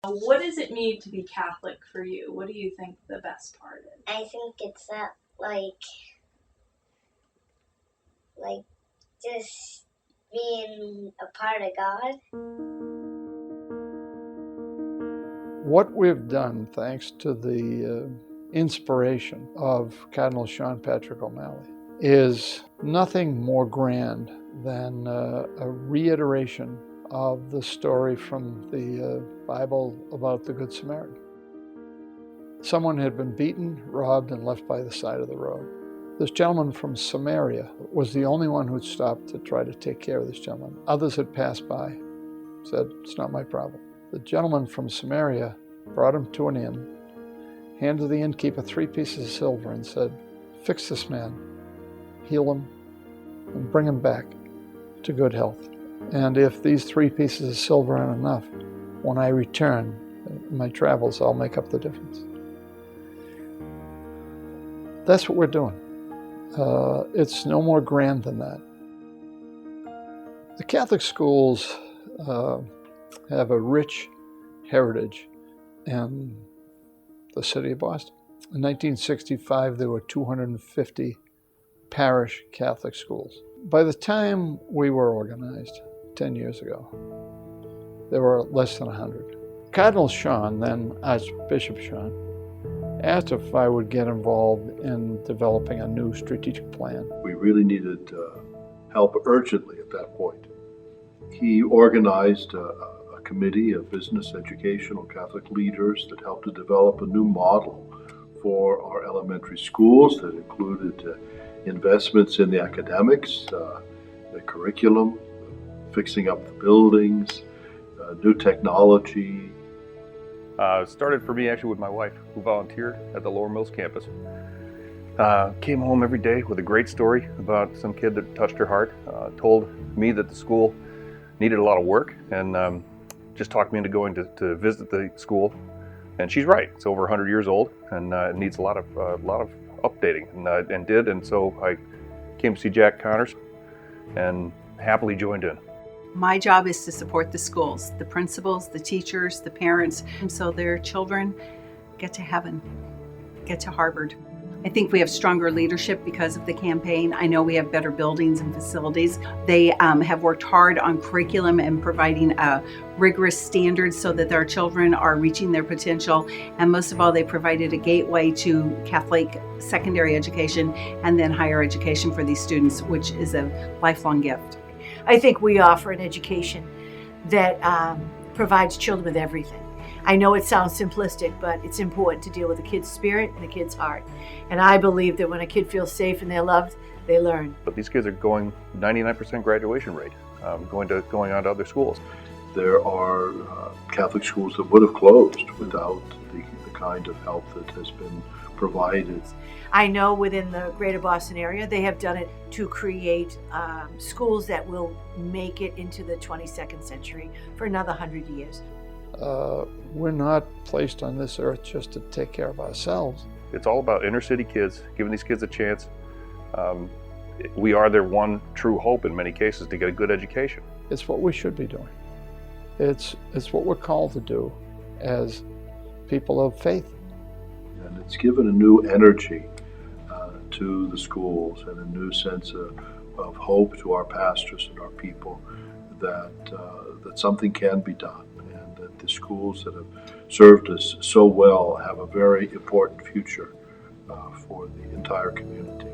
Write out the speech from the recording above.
What does it mean to be Catholic for you? What do you think the best part is? I think it's that like just being a part of God. What we've done, thanks to the inspiration of Cardinal Sean Patrick O'Malley, is nothing more grand than a reiteration of the story from the Bible about the Good Samaritan. Someone had been beaten, robbed, and left by the side of the road. This gentleman from Samaria was the only one who'd stopped to try to take care of this gentleman. Others had passed by, said, "It's not my problem." The gentleman from Samaria brought him to an inn, handed the innkeeper 3 pieces of silver and said, "Fix this man, heal him, and bring him back to good health. And if these 3 pieces of silver aren't enough, when I return in my travels, I'll make up the difference." That's what we're doing. It's no more grand than that. The Catholic schools have a rich heritage in the city of Boston. In 1965, there were 250 parish Catholic schools. By the time we were organized 10 years ago, there were less than 100. Cardinal Sean, then Archbishop Sean, asked if I would get involved in developing a new strategic plan. We really needed help urgently at that point. He organized a committee of business, educational Catholic leaders that helped to develop a new model for our elementary schools that included investments in the academics, the curriculum, fixing up the buildings, new technology. Started for me actually with my wife, who volunteered at the Lower Mills campus. Came home every day with a great story about some kid that touched her heart. Told me that the school needed a lot of work, and just talked me into going to visit the school. And she's right; it's over 100 years old, and it needs a lot of updating, and did. And so I came to see Jack Connors, and happily joined in. My job is to support the schools, the principals, the teachers, the parents, so their children get to heaven, get to Harvard. I think we have stronger leadership because of the campaign. I know we have better buildings and facilities. They have worked hard on curriculum and providing rigorous standards so that our children are reaching their potential. And most of all, they provided a gateway to Catholic secondary education and then higher education for these students, which is a lifelong gift. I think we offer an education that provides children with everything. I know it sounds simplistic, but it's important to deal with a kid's spirit and a kid's heart. And I believe that when a kid feels safe and they're loved, they learn. But these kids are going 99% graduation rate, going on to other schools. There are Catholic schools that would have closed without the kind of help that has been provided. I know within the greater Boston area, they have done it to create schools that will make it into the 22nd century for another 100 years. We're not placed on this earth just to take care of ourselves. It's all about inner city kids, giving these kids a chance. We are their one true hope in many cases to get a good education. It's what we should be doing. It's what we're called to do as people of faith. And it's given a new energy to the schools and a new sense of hope to our pastors and our people that something can be done, and that the schools that have served us so well have a very important future for the entire community.